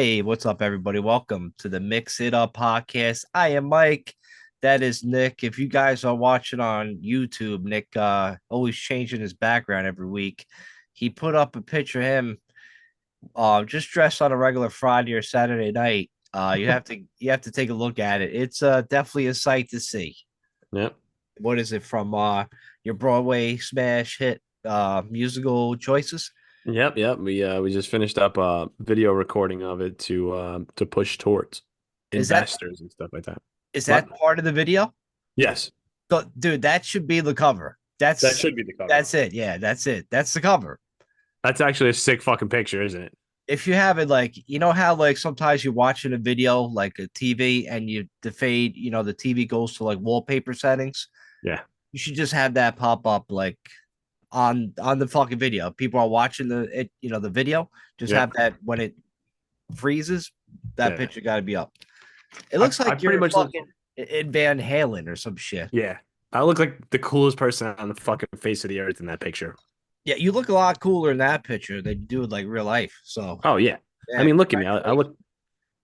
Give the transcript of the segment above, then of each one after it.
Hey, what's up, everybody? Welcome to the Mix It Up podcast. I am Mike. That is Nick. If you guys are watching on YouTube, Nick always changing his background every week. He put up a picture of him just dressed on a regular Friday or Saturday night. You have to take a look at it. It's definitely a sight to see. Yep. What is it from your Broadway smash hit musical choices? Yep. We just finished up a video recording of it to push towards Is that investors and stuff like that. is that What? part of the video? Yes. Dude, that should be the cover. That That's should be the cover. that's it. Yeah, that's it. That's the cover. That's actually a sick fucking picture, isn't it? If you have it, like, you know how like sometimes you're watching a video like a TV and the fade, the TV goes to like wallpaper settings. Yeah. You should just have that pop up like on the fucking video. People are watching the video. Just have Yep. that when it freezes, that Yeah. picture got to be up. It I, looks I like pretty you're much look, fucking in Van Halen or some shit. yeah. I look like the coolest person on the fucking face of the earth in that picture. Yeah, you look a lot cooler in that picture than you do in like real life. So Oh yeah. I yeah, mean, look at me. congratulations.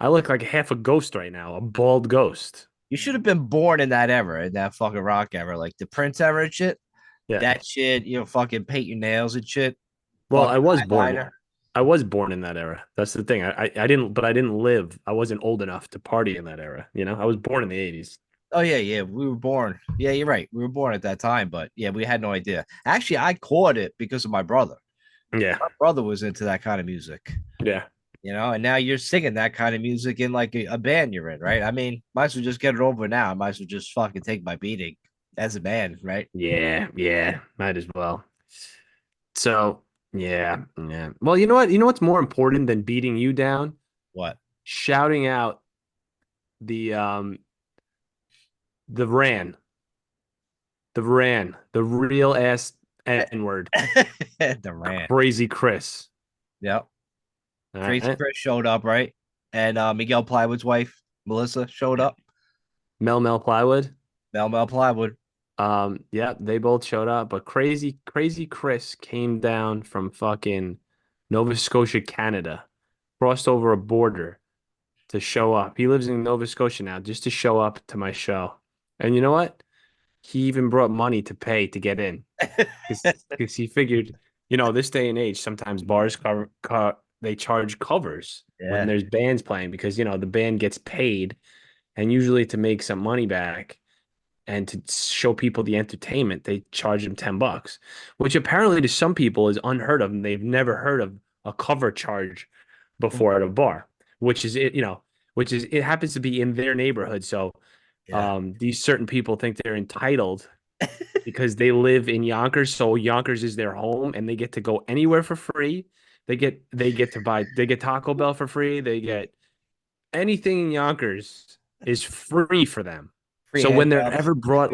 I look like half a ghost right now, a bald ghost. You should have been born in that era, in that fucking rock era, like the Prince era and shit. Yeah. That shit, fucking paint your nails and shit. Well, Fucking eyeliner. I was born in that era. That's the thing. I didn't live. I wasn't old enough to party in that era. I was born in the 80s. Oh yeah. We were born. Yeah, you're right. We were born at that time, but yeah, we had no idea. Actually, I caught it because of my brother. Yeah. My brother was into that kind of music, Yeah. and now you're singing that kind of music in like a band you're in, right? I mean, might as well just get it over now. I might as well just fucking take my beating as a band, right? Yeah. Might as well. So, yeah. Well, you know what? You know what's more important than beating you down? What? Shouting out the the ran, the real ass N-word. The rant. Crazy Chris. Yep. All Crazy right. Chris showed up, right? And Miguel Plywood's wife, Melissa, showed Yeah. up. Mel Plywood. Mel Plywood. Yeah, they both showed up, but crazy Chris came down from fucking Nova Scotia, Canada, crossed over a border to show up. He lives in Nova Scotia now, just to show up to my show. And you know what? He even brought money to pay to get in because he figured, this day and age, sometimes bars they charge covers when Yeah. there's bands playing because the band gets paid and usually to make some money back and to show people the entertainment, they charge them $10, which apparently to some people is unheard of, and they've never heard of a cover charge before at a bar, which is it happens to be in their neighborhood. So Yeah. these certain people think they're entitled because they live in Yonkers, so Yonkers is their home, and they get to go anywhere for free. They get Taco Bell for free. They get anything in Yonkers is free for them. Free So when they're handouts. ever brought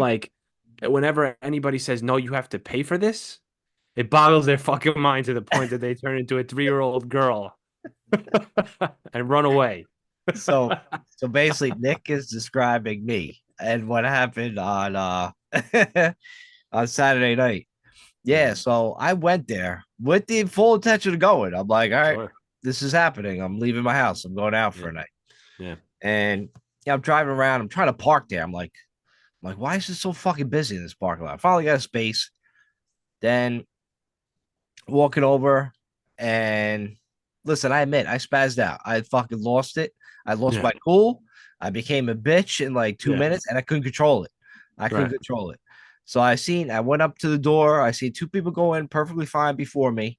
whenever anybody says no, you have to pay for this, it boggles their fucking mind to the point that they turn into a 3-year-old girl and run away. So so basically Nick is describing me and what happened on on Saturday night. Yeah, Mhm. so I went there with the full intention of going. I'm like, all right, Sure. this is happening. I'm leaving my house. I'm going out Yeah. for a night. Yeah. And yeah, I'm driving around. I'm trying to park there. I'm like, why is it so fucking busy in this parking lot? I finally got a space. Then walking over and listen, I admit I spazzed out. I fucking lost it. I lost Yeah. my cool. I became a bitch in like two Yeah. minutes and I couldn't control it. I couldn't Right. control it. So I went up to the door. I see two people go in perfectly fine before me.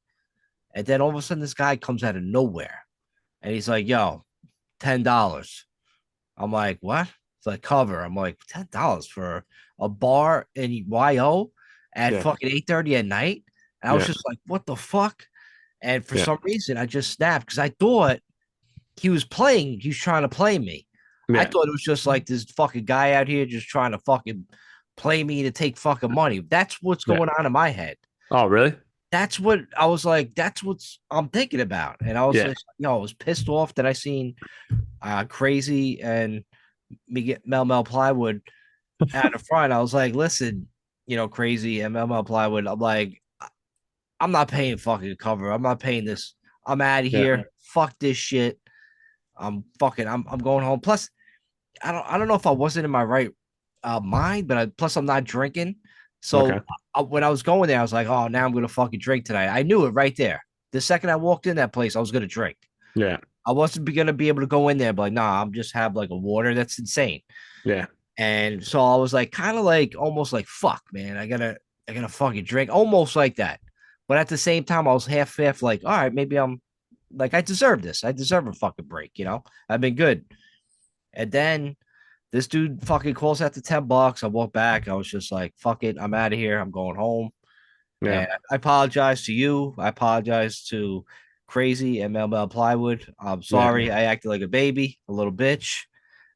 And then all of a sudden, this guy comes out of nowhere and he's like, yo, $10. I'm like, what? It's like cover. I'm like, $10 for a bar in YO at Yeah. fucking 8:30 at night. And I was Yeah. just like, what the fuck? And for Yeah. some reason, I just snapped because I thought he was trying to play me. I Yeah. thought it was just like this fucking guy out here just trying to fucking play me to take fucking money. That's what's Yeah. going on in my head. Oh, really? That's what I was like, that's what's I'm thinking about. And I was Yeah. like, I was pissed off that I seen Crazy and me get Mel Plywood out in front. I was like, listen, Crazy and Mel Plywood. I'm like, I'm not paying fucking cover. I'm not paying this. I'm out of Yeah. here. Fuck this shit. I'm going home. Plus, I don't know if I wasn't in my right mind, but plus I'm not drinking. So Okay. when I was going there, I was like, oh, now I'm gonna fucking drink tonight. I knew it right there. The second I walked in that place, I was gonna drink. Yeah. I wasn't gonna be able to go in there, but like, nah, I'm just have like a water. That's insane. Yeah. And so I was like, kind of like almost like, fuck, man, I gotta fucking drink, almost like that. But at the same time, I was half like, all right, maybe I'm like, I deserve this. I deserve a fucking break. I've been good. And then this dude fucking calls after $10. I walk back. I was just like, fuck it. I'm out of here. I'm going home. Yeah. And I apologize to you. I apologize to Crazy and Mel Plywood. I'm Yeah. sorry. I acted like a baby, a little bitch.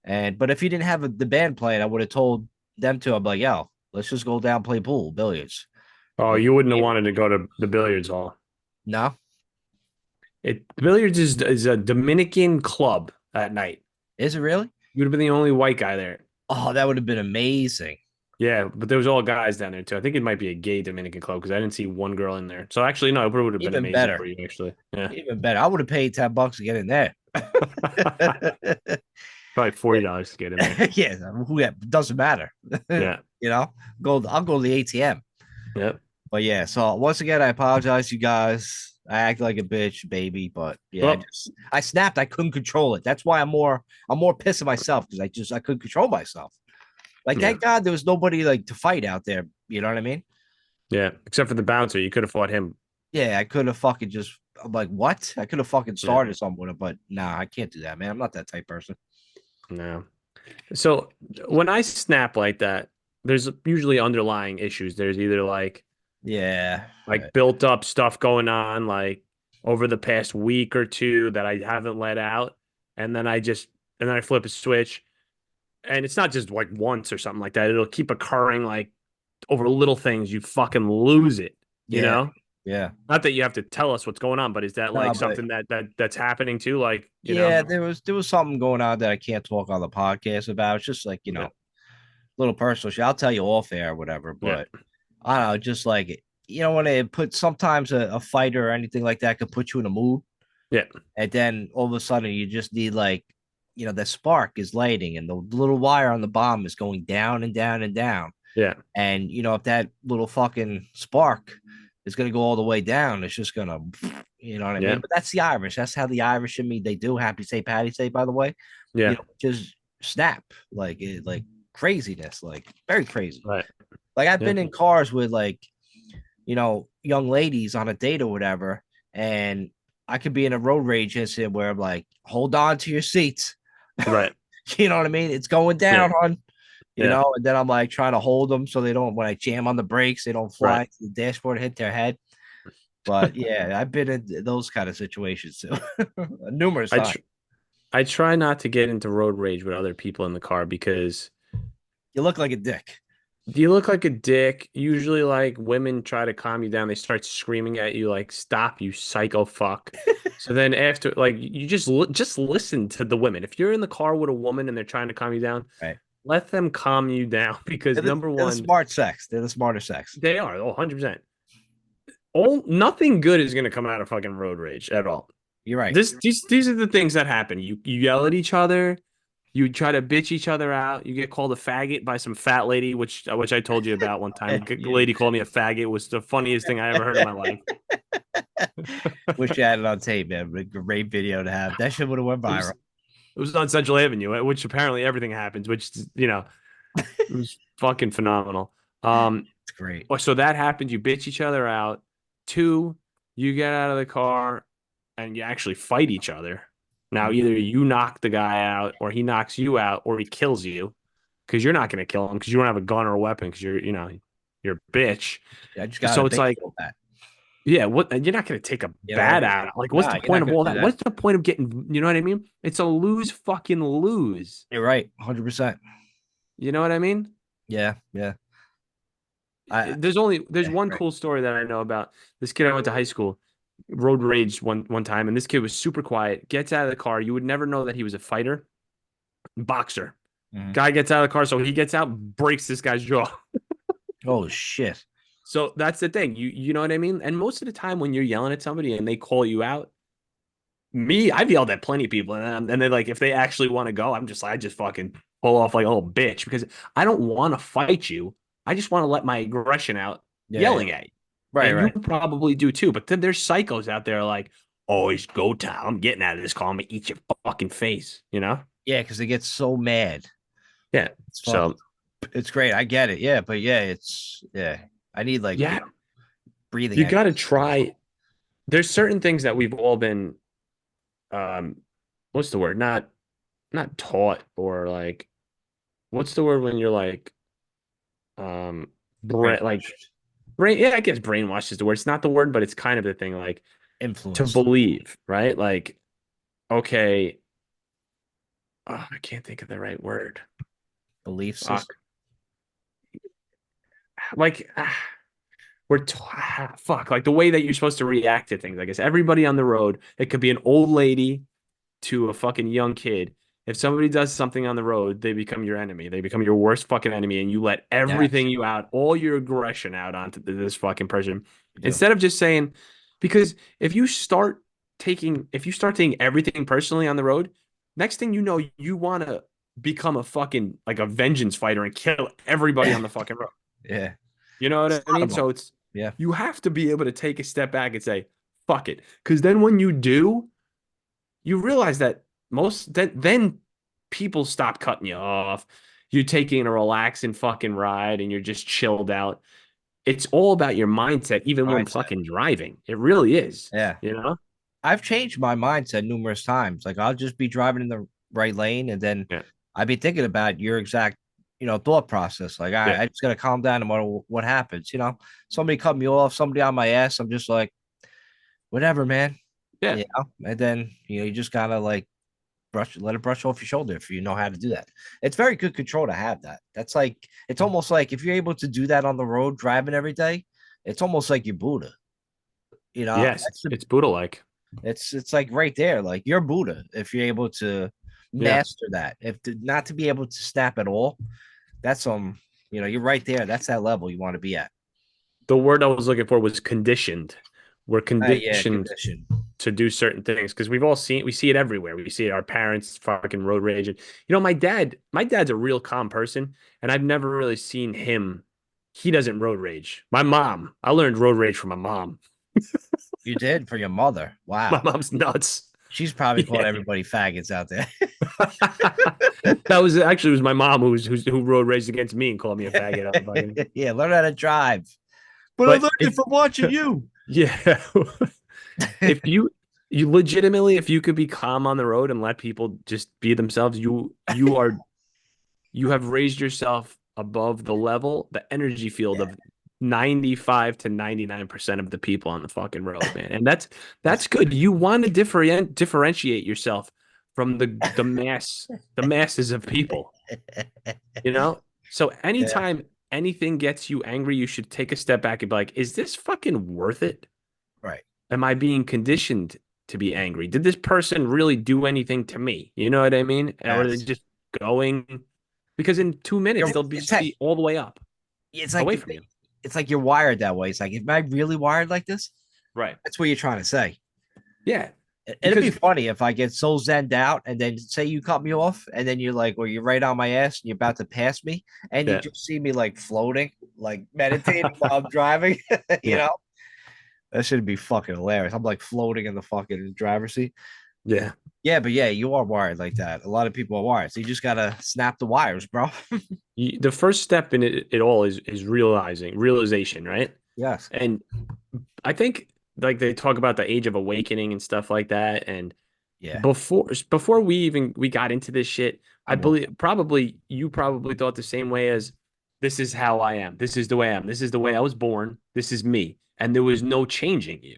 But if you didn't have the band playing, I would have told them to. I'm like, yo, let's just go down play pool, billiards. Oh, And you wouldn't have wanted to go to the billiards hall. no, Billiards is a Dominican club at night. is it really? You would have been the only white guy there. Oh, that would have been amazing. Yeah, but there was all guys down there too. I think it might be a gay Dominican club because I didn't see one girl in there. So actually, no, it would have been Even amazing better. for you actually. Yeah. Even better. I would have paid $10 to get in there. Probably $40 to get in there. Yeah, who doesn't matter. Yeah. I'll go to the ATM. Yep. But yeah, so once again, I apologize, you guys. I act like a bitch, baby. But yeah, Well, I snapped. I couldn't control it. That's why I'm more pissed at myself because I couldn't control myself. Like, yeah. thank God there was nobody like to fight out there. You know what I mean? Yeah. Except for the bouncer, you could have fought him. Yeah, I could have fucking just. I'm like, what? I could have fucking Yeah. started something with it, but nah, I can't do that, man. I'm not that type person. No. So when I snap like that, there's usually underlying issues. There's either Yeah. like built up stuff going on like over the past week or two that I haven't let out. And then I flip a switch. And it's not just like once or something like that. It'll keep occurring like over little things. You fucking lose it, you Yeah. know? Yeah. Not that you have to tell us what's going on, but is that No, like but something that's happening too? Like, yeah, there was something going on that I can't talk on the podcast about. It's just like, Yeah. little personal shit. I'll tell you off air or whatever, Yeah. but I don't know, just like when it put sometimes a fighter or anything like that could put you in a mood, Yeah. and then all of a sudden you just need like that spark is lighting and the little wire on the bomb is going down and down and down. Yeah. And if that little fucking spark is gonna go all the way down, it's just gonna you know what I Yeah. mean? But that's the Irish. That's how the Irish in me they do. Happy St. Patty's Day, by the way. Yeah. Just snap like craziness, like very crazy. Right. Like I've Yeah. been in cars with like, young ladies on a date or whatever, and I could be in a road rage incident where I'm like, hold on to your seats. Right. You know what I mean? It's going Yeah. down, hon. Yeah. And then I'm like trying to hold them so they don't, when I jam on the brakes, they don't Right. fly to the dashboard, hit their head. But yeah, I've been in those kind of situations too, numerous I times. tr I try not to get into road rage with other people in the car because You look like a dick. you look like a dick. Usually, like women try to calm you down. They start screaming at you, like, "Stop, you psycho fuck." So then after, like, you just listen to the women. If you're in the car with a woman and they're trying to calm you down, Right? let them calm you down because number They're the one, smart sex. They're the smarter sex. they are 100%. Nothing good is gonna come out of fucking road rage at all. You're right. These are the things that happen. You yell at each other. You try to bitch each other out. You get called a faggot by some fat lady, which I told you about one time. The Yeah. lady called me a faggot. It was the funniest thing I ever heard in my life. Wish you had it on tape, man. A great video to have. That shit would have went It viral. was it was on Central Avenue, which apparently everything happens, which it was fucking phenomenal. It's great. So that happens. You bitch each other out. Two, you get out of the car and you actually fight each other. Now, either you knock the guy out, or he knocks you out, or he kills you, because you're not going to kill him because you don't have a gun or a weapon because you're a bitch. I just got So a it's like, baseball bat. yeah, what? You're not going to take a You know what I bat mean? out. Like, what's Nah, the you're not point of gonna all do that? that. What's the point of getting? You know what I mean? It's a lose fucking lose. You're right, 100%. You know what I mean? Yeah, yeah. I There's yeah, one right. cool story that I know about this kid I went to high school. Road rage one time, and this kid was super quiet. Gets out of the car. You would never know that he was a fighter, boxer. Mhm. Guy gets out of the car, so he gets out, breaks this guy's jaw. Oh shit. So that's the thing. You know what I mean? And most of the time when you're yelling at somebody and they call you out, Me, I've yelled at plenty of people, and then like if they actually want to go, I'm just like I just fucking pull off like a little bitch because I don't want to fight you. I just want to let my aggression out Yeah, yeah. yelling at you. Right, And you right. probably do too. But then there's psychos out there like, oh, it's go time. I'm getting out of this car. I'm gonna eat your fucking face, you know? Yeah, because they get so mad. Yeah. It's fucked. So It's great. I get it. Yeah, but yeah, it's yeah. I need like yeah, breathing you gotta exercises. try. There's certain things that we've all been um what's the word? Not taught or like what's the word when you're like um like Brainwashed, brain, yeah, I guess brainwashed is the word. It's not the word, but it's kind of the thing, like to influenced, believe, right? Like, okay, oh, I can't think of the right word. belief system. Fuck. Like, fuck, like the way that you're supposed to react to things. I guess everybody on the road, it could be an old lady to a fucking young kid. If somebody does something on the road, they become your enemy. They become your worst fucking enemy, and you let Yes, everything you out, all your aggression out onto this fucking person. you do. Instead of just saying, because if you start taking everything personally on the road, next thing you know, you want to become a fucking like a vengeance fighter and kill everybody on the fucking road. Yeah, You know it's what I a lot mean? of them. So Yeah, you have to be able to take a step back and say, fuck it. Because then when you do, you realize that then people stop cutting you off. You're taking a relaxing fucking ride and you're just chilled out. It's all about your mindset, even when mindset. fucking driving. It really is, Yeah, you know? I've changed my mindset numerous times. Like I'll just be driving in the right lane, and then Yeah. I'd be thinking about your exact, thought process. Like Yeah. I just gotta calm down no matter what happens. Somebody cut me off, somebody on my ass. I'm just like, whatever, man. Yeah. And then you just gotta like let it brush off your shoulder if you know how to do that. It's very good control to have that. That's like it's almost like if you're able to do that on the road driving every day, it's almost like you're Buddha. Yes, That's the it's Buddha like. it's like right there, like you're Buddha if you're able to Yeah. master that. If not to be able to snap at all, that's you're right there. That's that level you want to be at. The word I was looking for was conditioned. We're Yeah, conditioned condition. to do certain things because we see it everywhere. We see it, our parents fucking road rage. And my dad's a real calm person, and I've never really seen him. He doesn't road rage. My mom, I learned road rage from my mom. You did for your mother. My Wow. mom's nuts. She's probably Yeah. calling everybody faggots out there. That was actually it was my mom who road raged against me and called me a faggot. I fucking, Yeah, learn how to drive. But I but learned it from watching you. yeah. If you legitimately, if you could be calm on the road and let people just be themselves, you have raised yourself above the level, the energy field Yeah, of 95 to 99% of the people on the fucking road, man. And that's that's good. You want to differentiate yourself from the masses of people, you know? So yeah, anytime anything gets you angry, you should take a step back and be like, is this fucking worth it? right. Am I being conditioned to be angry? Did this person really do anything to me? You know what I mean? Or are they Yes. just going? Because in 2 minutes they'll It's just like be all the way up, it's away like from you. it's like you're wired that way. It's like, am I really wired like this? Right. That's what you're trying to say. Yeah. It'd be Because funny if I get so zenned out and then say you cut me off and then you're like, or you're right on my ass and you're about to pass me and you yeah. just see me like floating, like meditating while I'm driving. you Yeah. know, that should be fucking hilarious. I'm like floating in the fucking driver's seat. Yeah. Yeah, but yeah, you are wired like that. A lot of people are wired. So you just gotta snap the wires, bro. The first step in it all is realization, right? Yes. And I think like they talk about the age of awakening and stuff like that. And Yeah. before we got into this shit, I I'm woke. believe probably you probably thought the same way as this is how I am. This is the way I am. This is the way I was born. This is me. And there was no changing you.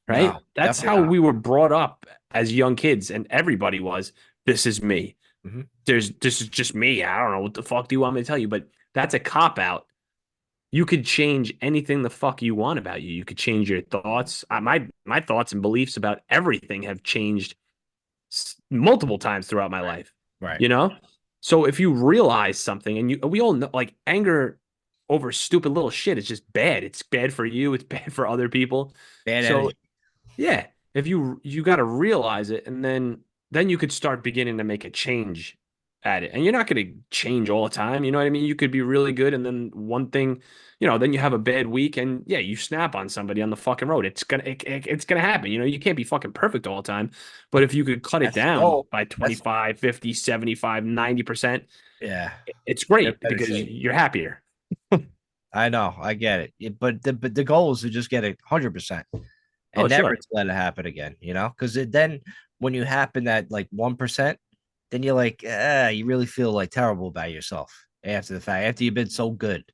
Right? No, That's definitely how not. we were brought up as young kids, and everybody was, this is me. Mhm. This is just me. I don't know what the fuck do you want me to tell you, but that's a cop out. You could change anything the fuck you want about you. You could change your thoughts. My thoughts and beliefs about everything have changed multiple times throughout my life. Right. You know? So if you realize something and we all know like anger over stupid little shit is just bad. It's bad for you, it's bad for other people. Bad So energy. yeah, if you got to realize it, and then you could start beginning to make a change at it. And you're not going to change all the time. You know what I mean? You could be really good, and then one thing, then you have a bad week, and yeah, you snap on somebody on the fucking road. It's gonna happen. You can't be fucking perfect all the time, but if you could cut it That's the down goal. by That's 25, 50, 75, 90%, yeah. it's Get great better because shape. you're happier. I know, I get it. But the goal is to just get it 100% Oh, and never sure. to let it happen again. Because then when you happen that like 1%, then you're like, you really feel like terrible about yourself after the fact, after you've been so good.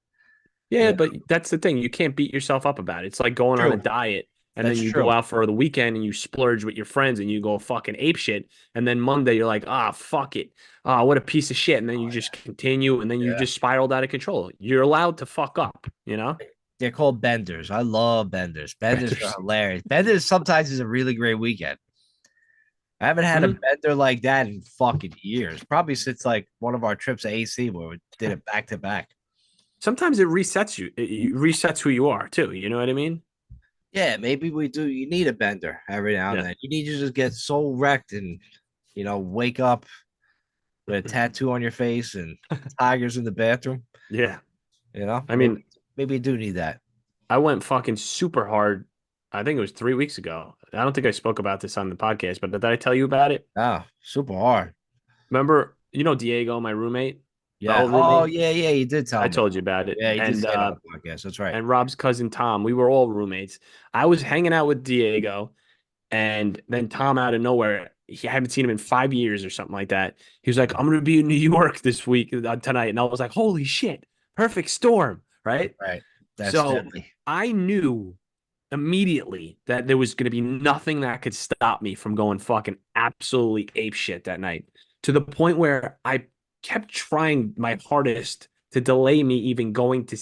Yeah, Yeah, but that's the thing. You can't beat yourself up about it. It's like going on a true. diet and That's then you go true. out for the weekend and you splurge with your friends and you go fucking ape shit. And then Monday you're like, fuck it. What a piece of shit. And then you just continue and then you Yeah. just spiraled out of control. You're allowed to fuck up, you know? They're called benders. I love benders. Benders are Betters. hilarious. Benders sometimes is a really great weekend. I haven't had a Mhm. bender like that in fucking years. Probably since like one of our trips to AC where we did it back to back. Sometimes it resets you. It resets who you are too. You know what I mean? Yeah, maybe we do. You need a bender every now and Yeah. then. You need to just get so wrecked and wake up with a tattoo on your face and tigers in the bathroom. Yeah. I Maybe mean, maybe you do need that. I went fucking super hard. I think it was 3 weeks ago. I don't think I spoke about this on the podcast, but did I tell you about it? Ah, super hard. Remember, Diego, my roommate, my Yeah. old Oh, roommate? yeah, yeah. You did tell I me. told you about it. Yeah, you did And say it on the podcast. That's right. and Rob's cousin Tom, we were all roommates. I was hanging out with Diego, and then Tom out of nowhere, I haven't seen him in 5 years or something like that. He was like, "I'm gonna be in New York this week tonight," and I was like, "Holy shit, perfect storm!" Right? Right. That's So deadly. I knew immediately that there was going to be nothing that could stop me from going fucking absolutely ape shit that night, to the point where I kept trying my hardest to delay me even going to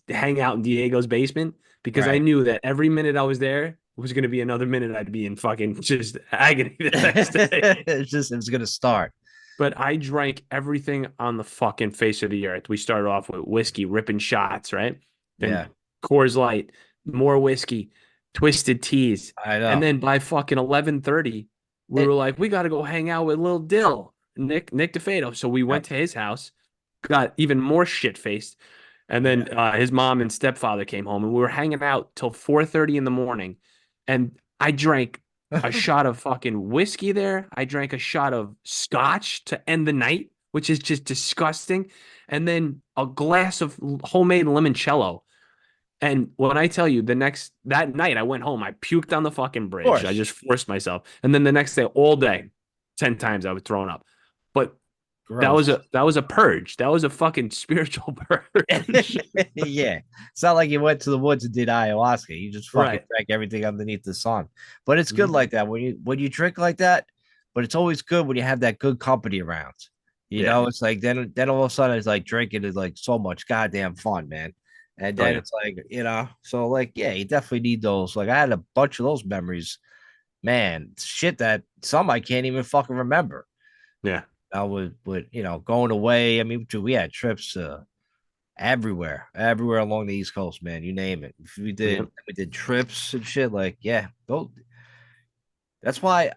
hang out in Diego's basement, because I Right. knew that every minute I was there was going to be another minute I'd be in fucking just agony the next day. It's gonna start. But I drank everything on the fucking face of the earth. We started off with whiskey, ripping shots, right? Then Yeah, Coors Light, more whiskey, twisted teas. I And know. then by fucking 11:30, we were It like, we got to go hang out with Lil Dill, Nick DeFato. So we Yep. went to his house, got even more shit faced. And Yeah. then his mom and stepfather came home, and we were hanging out till 4:30 in the morning. And I drank a shot of fucking whiskey there. I drank a shot of scotch to end the night, which is just disgusting. And then a glass of homemade limoncello. And when I tell you that night I went home, I puked on the fucking Of bridge. I course. just forced myself. And then the next day, all day, 10 times I was throwing up. But that was Gross. a purge. That was a fucking spiritual purge. Yeah. It's not like you went to the woods and did ayahuasca. You just fucking Right. drank everything underneath the sun. But it's good Mhm. like that when you drink like that. But it's always good when you have that good company around. Yeah. It's like then all of a sudden it's like drinking is like so much goddamn fun, man. And Oh then yeah. it's like, so like, yeah, you definitely need those. Like I had a bunch of those memories, man. Shit that some I can't even fucking remember. Yeah. I would going away. I mean, dude, we had trips everywhere along the East Coast, man. You name it. If Yeah. we did trips and shit. Like, yeah, that's why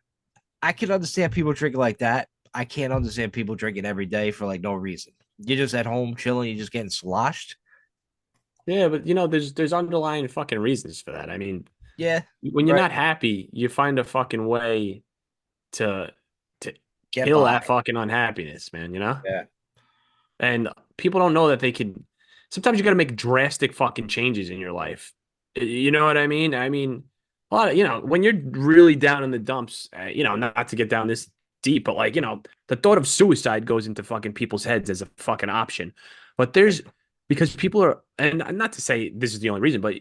I can understand people drinking like that. I can't understand people drinking every day for like no reason. You're just at home chilling, you're just getting sloshed. Yeah, but there's underlying fucking reasons for that. I mean, Yeah, when you're right. not happy, you find a fucking way to to Get kill by. that fucking unhappiness, man, you know? Yeah, And people don't know that they can sometimes you got to make drastic fucking changes in your life. You know what I mean? I mean, a lot of, when you're really down in the dumps, not to get down this deep, but like, the thought of suicide goes into fucking people's heads as a fucking option. But because people are, and not to say this is the only reason, but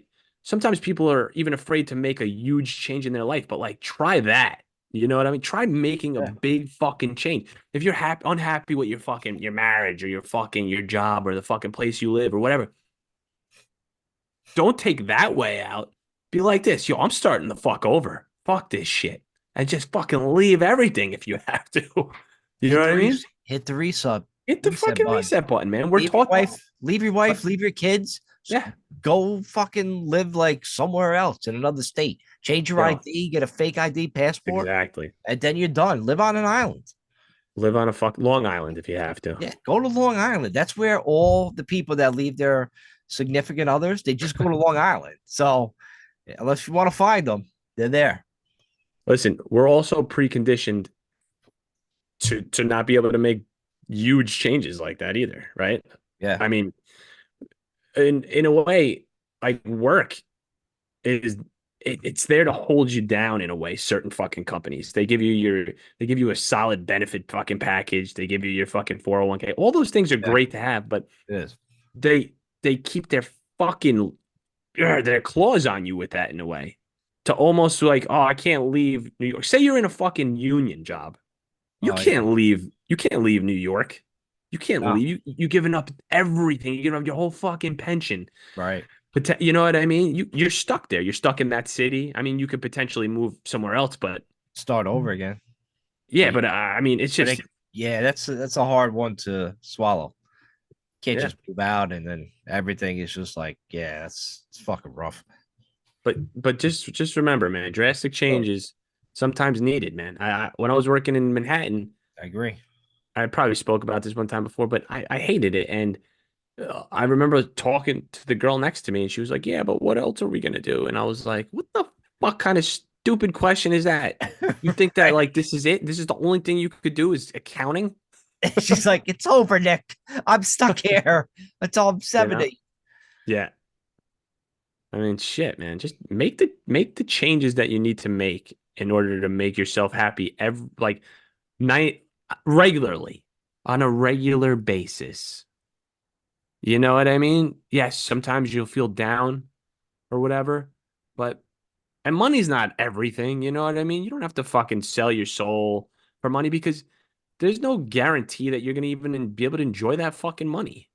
sometimes people are even afraid to make a huge change in their life. But like, try that. You know what I mean? Try making a yeah, big fucking change. If you're unhappy with your marriage or your job or the fucking place you live or whatever, don't take that way out. Be like this, yo, I'm starting the fuck over. Fuck this shit. And just fucking leave everything if you have to. You know hit what the I mean? hit the reset Hit the reset fucking button. reset button, man. We're Leave your taught that. wife, leave your kids, Yeah, Go fucking live like somewhere else in another state. Change your bro. ID, get a fake ID passport, Exactly. and then you're done. Live on an island. Live on a Long Island if you have to. Yeah, go to Long Island. That's where all the people that leave their significant others, they just go to Long Island. So unless you want to find them, they're there. Listen, we're also preconditioned to not be able to make huge changes like that either, right? Yeah. I mean, in a way, like work is it's there to hold you down in a way. Certain fucking companies they give you a solid benefit fucking package. They give you your fucking 401k. All those things are Yeah, great to have, but it is. they they keep their fucking their claws on you with that in a way. To almost like, oh, I can't leave New York. Say you're in a fucking union job. You Oh, yeah. can't leave. You can't leave New York. You can't No, leave. You giving up everything. You giving up your whole fucking pension. right. But you know what I mean? You're stuck there. You're stuck in that city. I mean, you could potentially move somewhere else, but Start over again. yeah, But but I mean, it's but just yeah, that's a hard one to swallow. Can't yeah. just move out and then everything is just like, yeah, it's fucking rough. But just remember, man, drastic changes sometimes needed, man. When I was working in Manhattan, I agree. I probably spoke about this one time before, but I hated it. And I remember talking to the girl next to me, and she was like, "Yeah, but what else are we gonna do?" And I was like, "What the fuck kind of stupid question is that? You think that Right? like this is it? This is the only thing you could do is accounting?" She's like, it's over, Nick. I'm stuck here until I'm You know? 70. Yeah. I mean, shit, man. Just make the changes that you need to make in order to make yourself happy every like night regularly on a regular basis. You know what I mean? Yes, sometimes you'll feel down or whatever, but and money's not everything, you know what I mean? You don't have to fucking sell your soul for money because there's no guarantee that you're gonna even be able to enjoy that fucking money.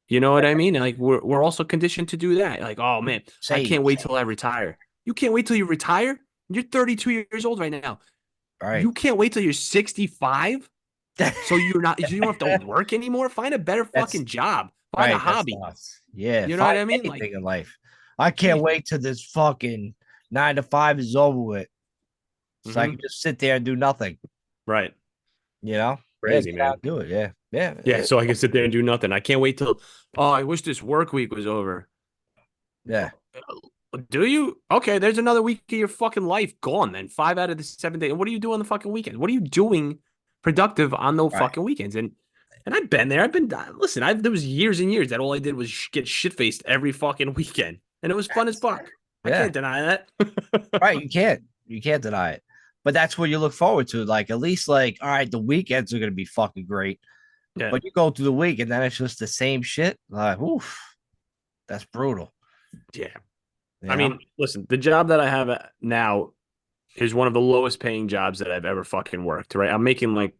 You know what I mean? Like we're also conditioned to do that. Like, oh man, I Save. can't wait till I retire. You can't wait till you retire? You're 32 years old right now. All right. You can't wait till you're 65? So you don't have to work anymore? Find a better That's fucking job. Find a right. That's hobby. us. Yeah. You know Find what I mean? Like, anything in life. I can't Jesus. wait till this fucking 9 to 5 is over with. So I Hmm. can just sit there and do nothing. Right. You know? Yeah, Crazy, get out man. and do it. Yeah. Yeah. Yeah, so I can sit there and do nothing. I can't wait till, oh, I wish this work week was over. Yeah. Do you? Okay, there's another week of your fucking life gone then. 5 out of the 7 days. And what do you do on the fucking weekend? What are you doing productive on those Right. fucking weekends? And I've been there. Listen, there was years and years that all I did was get shit faced every fucking weekend. And it was fun as fuck. I Yeah. can't deny that. Right. You can't. You can't deny it. But that's what you look forward to. Like, at least, like, all right, the weekends are going to be fucking great. Yeah. But you go through the week and then it's just the same shit. Like, oof, that's brutal. Yeah. You I know? mean, listen, the job that I have now is one of the lowest paying jobs that I've ever fucking worked, right? I'm making like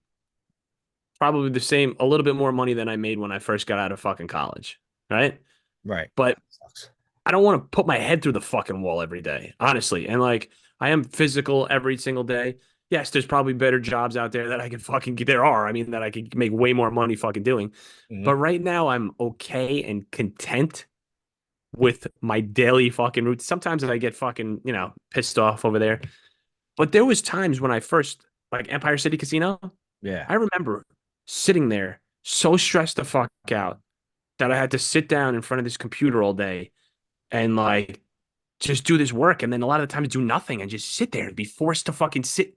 probably the same, a little bit more money than I made when I first got out of fucking college, right? Right. But That sucks. I don't want to put my head through the fucking wall every day, honestly. And like, I am physical every single day. Yes, there's probably better jobs out there that I can fucking get. There are. I mean, that I could make way more money fucking doing. But Mhm. right now, I'm okay and content with my daily fucking route. Sometimes I get fucking, pissed off over there. But there was times when I first, like Empire City Casino, Yeah. I remember sitting there so stressed the fuck out that I had to sit down in front of this computer all day and like just do this work and then a lot of the times do nothing and just sit there and be forced to fucking sit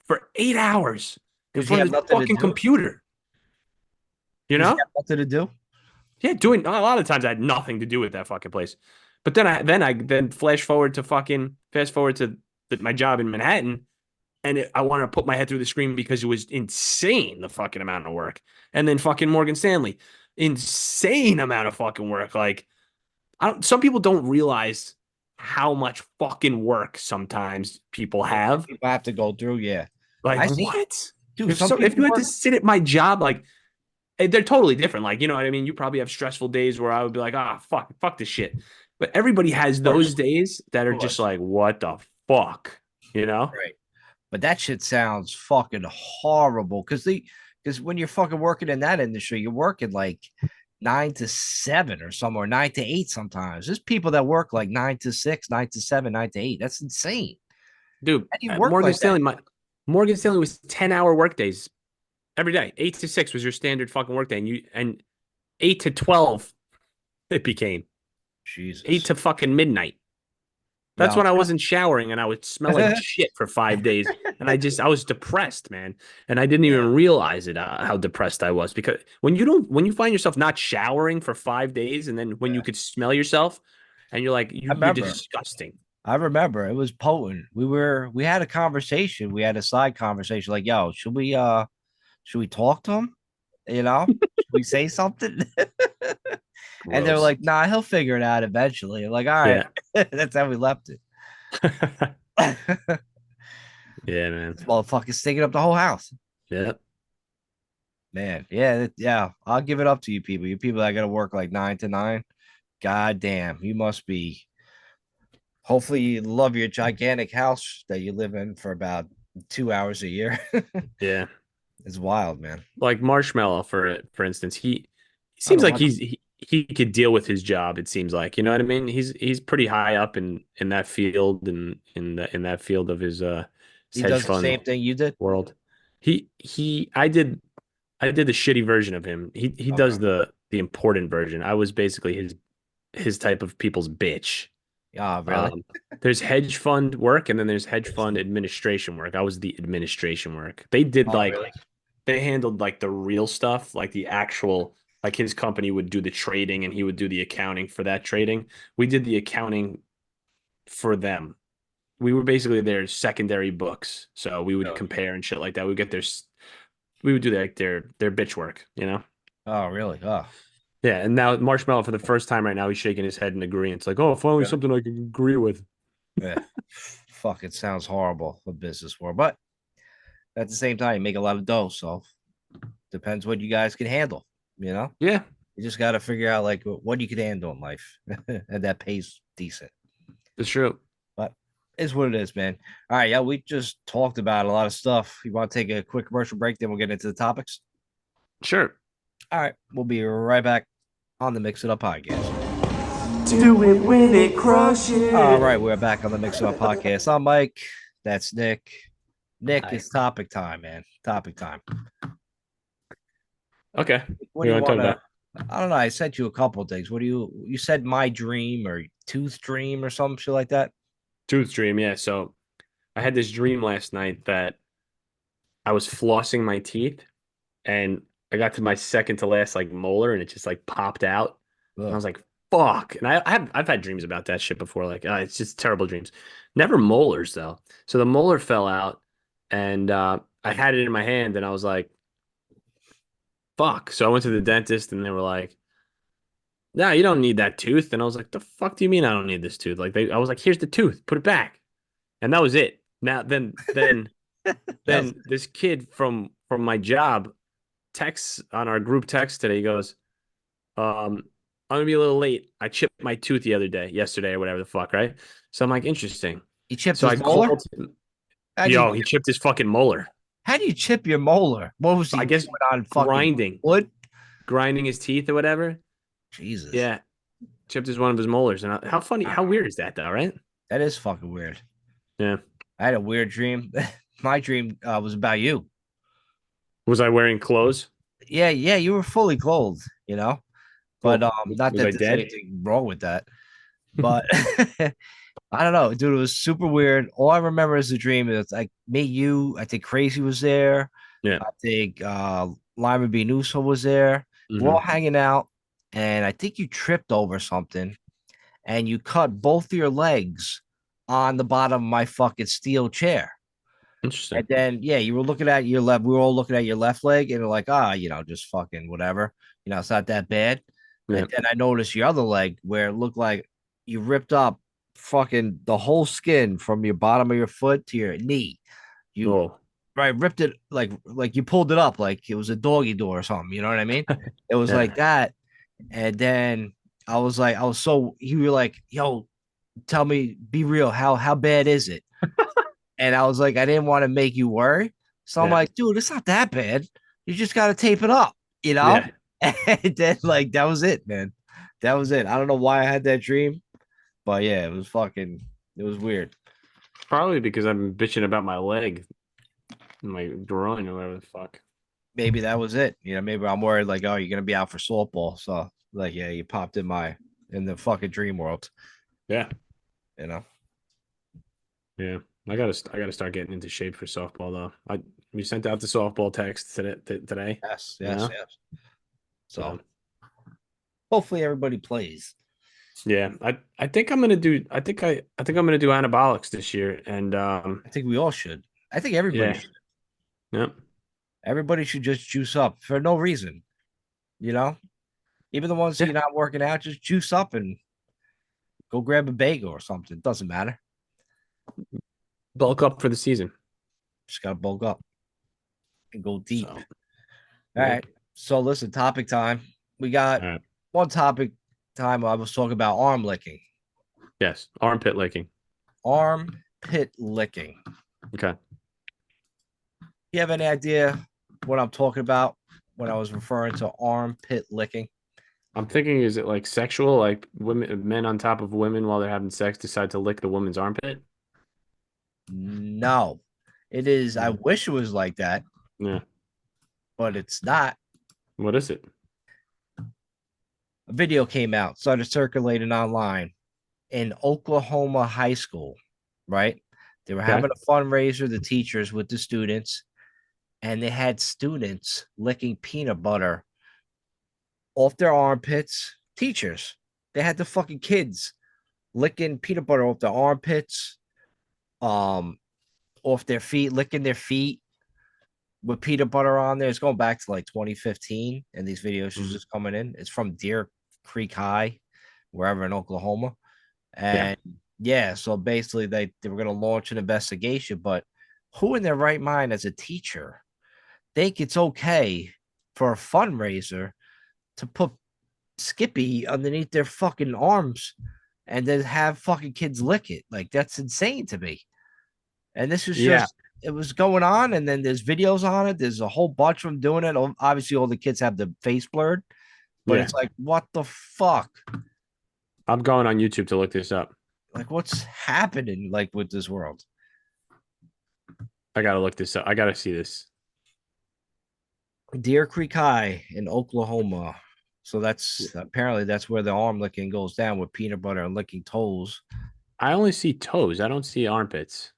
for 8 hours in Because you front have of this nothing to fucking do. computer, you Because you know? have nothing to do. Yeah, doing a lot of times I had nothing to do with that fucking place. But then fast forward to my job in Manhattan and I wanted to put my head through the screen because it was insane the fucking amount of work. And then fucking Morgan Stanley, insane amount of fucking work. Like some people don't realize how much fucking work sometimes people have. People have to go through. Yeah. Like I see. what? Dude, some If people you had to work. sit at my job, like they're totally different. Like you know what I mean. You probably have stressful days where I would be like, ah, fuck this shit. But everybody has Of course. those days that are Of just course. like, what the fuck, you know? Right. But that shit sounds fucking horrible. Because when you're fucking working in that industry, you're working like 9 to 7 or somewhere, 9 to 8 sometimes. There's people that work like 9 to 6, 9 to 7, 9 to 8. That's insane. Dude, How do you work like that? Morgan Stanley was 10-hour workdays every day. 8 to 6 was your standard fucking workday, and 8 to 12 it became eight Jesus. to fucking midnight. That's Yeah, when I wasn't showering and I would smell like shit for 5 days. And I was depressed, man. And I didn't yeah, even realize it, how depressed I was because when you find yourself not showering for 5 days and then when you yeah. could smell yourself and you're like, I you're remember. disgusting. I remember it was potent. We had a conversation. We had a side conversation like, yo, should we talk to him? Should we say something? And they were Gross. like, nah, he'll figure it out eventually. I'm like, all right. Yeah. That's how we left it. This Yeah, man. motherfucker's stinking up the whole house. Yeah. Man, yeah, yeah. I'll give it up to you people. You people that gotta work like 9 to 9. God damn, you must be. Hopefully, you love your gigantic house that you live in for about 2 hours a year. Yeah. It's wild, man. Like Marshmallow for instance, he I seems don't like watch. he could deal with his job, it seems like. You know what I mean? He's pretty high up in that field and in that field of his He hedge does the fund same thing you did. world. He I did the shitty version of him. He Okay. does the important version. I was basically his type of people's bitch. Oh, really? Um, there's hedge fund work and then there's hedge fund administration work. I was the administration work. They did Oh, like really? they handled like the real stuff, like the actual like his company would do the trading and he would do the accounting for that trading. We did the accounting for them. We were basically their secondary books. So we would Really? compare and shit like that. We would do like their bitch work, you know? Oh, really? Oh, Yeah, and now Marshmallow for the first time right now, he's shaking his head in agreement. It's like, oh, finally really? something I can agree with. Yeah. Fuck, it sounds horrible for business world, but at the same time, you make a lot of dough. So depends what you guys can handle. You know, Yeah, you just got to figure out like what you can handle in life, and that pays decent. it's true. But it's what it is, man. All right, yeah, we just talked about a lot of stuff. You want to take a quick commercial break, then we'll get into the topics. Sure. All right, we'll be right back on the Mix It Up podcast. Do it when it crush All it. right, we're back on the Mix It Up podcast. I'm Mike. That's Nick. Nick, Hi. it's topic time, man. Topic time. Okay. What What do do you you want to want talk to? about? I don't know. I sent you a couple of things. What do you said my dream or tooth dream or some shit like that? Tooth dream, yeah. So I had this dream last night that I was flossing my teeth and I got to my second to last like molar and it just like popped out. And I Ugh. was like, fuck. And I've had dreams about that shit before. Like, it's just terrible dreams. Never molars though. So the molar fell out and I had it in my hand and I was like, fuck. So I went to the dentist and they were like, nah, you don't need that tooth. And I was like, the fuck do you mean I don't need this tooth? I was like, here's the tooth, put it back. And that was it. Now then That's this kid from my job texts on our group text today. He goes, I'm gonna be a little late. I chipped my tooth yesterday or whatever the fuck, right? So I'm like, interesting. he chipped So his I molar. called him. How'd you Yo, he chipped his fucking molar. how do you chip your molar? What was I he guess doing on fucking grinding, wood? grinding his teeth or whatever. Jesus, Yeah, chipped his one of his molars. And how funny, how weird is that though, right? that is fucking weird. Yeah. I had a weird dream. My dream was about you. Was I wearing clothes? Yeah, yeah, you were fully clothed, but Cool. not Was that I there's dead? anything wrong with that. But I don't know, dude. It was super weird. All I remember as a dream is like me, you. I think Crazy was there. Yeah. I think Lima B. Newsom was there. We're all Hmm. hanging out, and I think you tripped over something, and you cut both of your legs on the bottom of my fucking steel chair. Interesting. And then, yeah, you were looking at your left. We were all looking at your left leg, and we're like, just fucking whatever. It's not that bad. Yeah. And then I noticed your other leg where it looked like you ripped up fucking the whole skin from your bottom of your foot to your knee. You Oh. right ripped it like you pulled it up like it was a doggy door or something. You know what I mean? It was like Yeah. that. And then I was like, you were like, yo, tell me, be real. How bad is it? And I was like, I didn't want to make you worry. So I'm Yeah. like, dude, it's not that bad. You just got to tape it up, you know? Yeah. And then like that was it, man. That was it. I don't know why I had that dream, but yeah, it was weird. Probably because I've been bitching about my leg, my groin, or whatever the fuck. Maybe that was it. You know, maybe I'm worried like, oh, you're gonna be out for softball. So like, yeah, you popped in the fucking dream world, Yeah, you know. yeah. I gotta start getting into shape for softball though. We sent out the softball text today. Yes, You yes, know, yes. So so hopefully everybody plays. yeah. I think I'm gonna do. I think I'm gonna do anabolics this year, and I think we all should. I think everybody yeah, should. yeah, Everybody should just juice up for no reason, you know? Even the ones who yeah. you're not working out, just juice up and go grab a bagel or something. Doesn't matter. Bulk up for the season. Just gotta bulk up and go deep. So All yeah. right. So listen, topic time. We All got right. one topic time. I was talking about arm licking. Yes. Armpit licking. Armpit licking. Okay. You have any idea what I'm talking about when I was referring to armpit licking? I'm thinking, is it like sexual, like men on top of women while they're having sex decide to lick the woman's armpit? No, it is. I Mm. wish it was like that, Yeah. but it's not. What is it? A video came out, started circulating online in Oklahoma high school, right? They were Okay. having a fundraiser, the teachers with the students, and they had students licking peanut butter off their armpits. Teachers, they had the fucking kids licking peanut butter off their armpits, um, off their feet, licking their feet with peanut butter on there. It's going back to like 2015, and these videos are Mhm. just coming in. It's from Deer Creek High, wherever in Oklahoma. Yeah. And yeah, so basically they were going to launch an investigation, but who in their right mind as a teacher think it's okay for a fundraiser to put Skippy underneath their fucking arms and then have fucking kids lick it? Like that's insane to me. And this was Yeah. just it was going on, and then there's videos on it. There's a whole bunch of them doing it. Obviously, all the kids have the face blurred, but Yeah. it's like, what the fuck? I'm going on YouTube to look this up. Like, what's happening like with this world? I gotta look this up. I gotta see this. Deer Creek High in Oklahoma. So that's apparently that's where the arm licking goes down with peanut butter and licking toes. I only see toes. I don't see armpits.